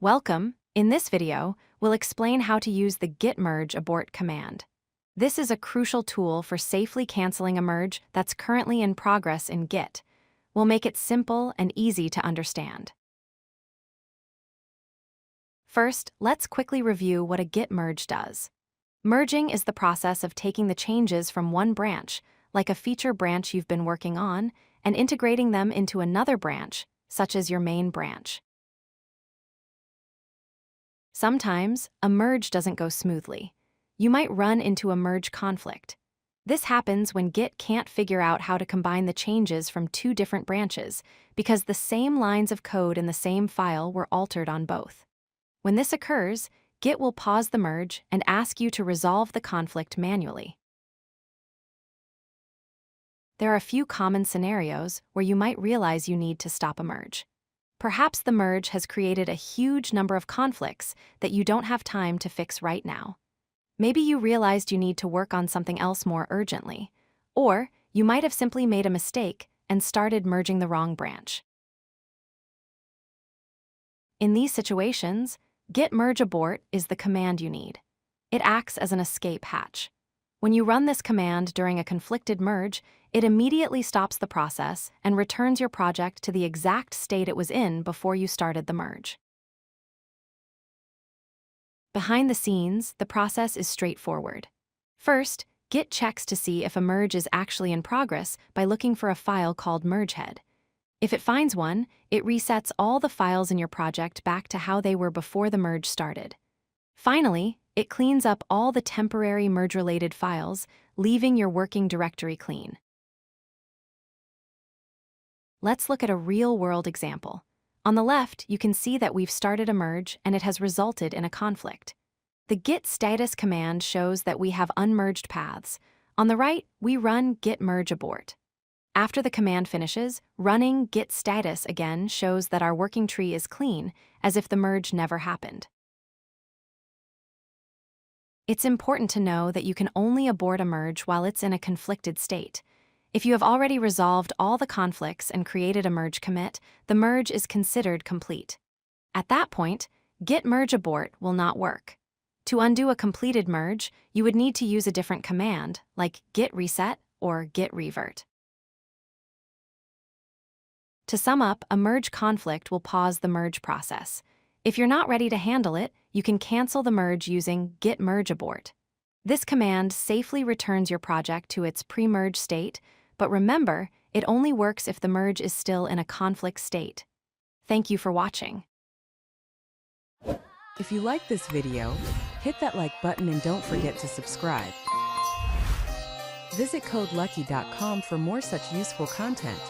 Welcome. In this video, we'll explain how to use the Git Merge abort command. This is a crucial tool for safely canceling a merge that's currently in progress in Git. We'll make it simple and easy to understand. First, let's quickly review what a Git merge does. Merging is the process of taking the changes from one branch, like a feature branch you've been working on, and integrating them into another branch, such as your main branch. Sometimes, a merge doesn't go smoothly. You might run into a merge conflict. This happens when Git can't figure out how to combine the changes from two different branches because the same lines of code in the same file were altered on both. When this occurs, Git will pause the merge and ask you to resolve the conflict manually. There are a few common scenarios where you might realize you need to stop a merge. Perhaps the merge has created a huge number of conflicts that you don't have time to fix right now. Maybe you realized you need to work on something else more urgently, or you might have simply made a mistake and started merging the wrong branch. In these situations, Git Merge Abort is the command you need. It acts as an escape hatch. When you run this command during a conflicted merge, it immediately stops the process and returns your project to the exact state it was in before you started the merge. Behind the scenes, the process is straightforward. First, Git checks to see if a merge is actually in progress by looking for a file called mergehead. If it finds one, it resets all the files in your project back to how they were before the merge started. Finally, it cleans up all the temporary merge-related files, leaving your working directory clean. Let's look at a real-world example. On the left, you can see that we've started a merge and it has resulted in a conflict. The git status command shows that we have unmerged paths. On the right, we run git merge abort. After the command finishes, running git status again shows that our working tree is clean, as if the merge never happened. It's important to know that you can only abort a merge while it's in a conflicted state. If you have already resolved all the conflicts and created a merge commit, the merge is considered complete. At that point, Git Merge Abort will not work. To undo a completed merge, you would need to use a different command, like git reset or git revert. To sum up, a merge conflict will pause the merge process. If you're not ready to handle it, you can cancel the merge using Git Merge Abort. This command safely returns your project to its pre-merge state, but remember, it only works if the merge is still in a conflict state. Thank you for watching. If you like this video, hit that like button and don't forget to subscribe. Visit codelucky.com for more such useful content.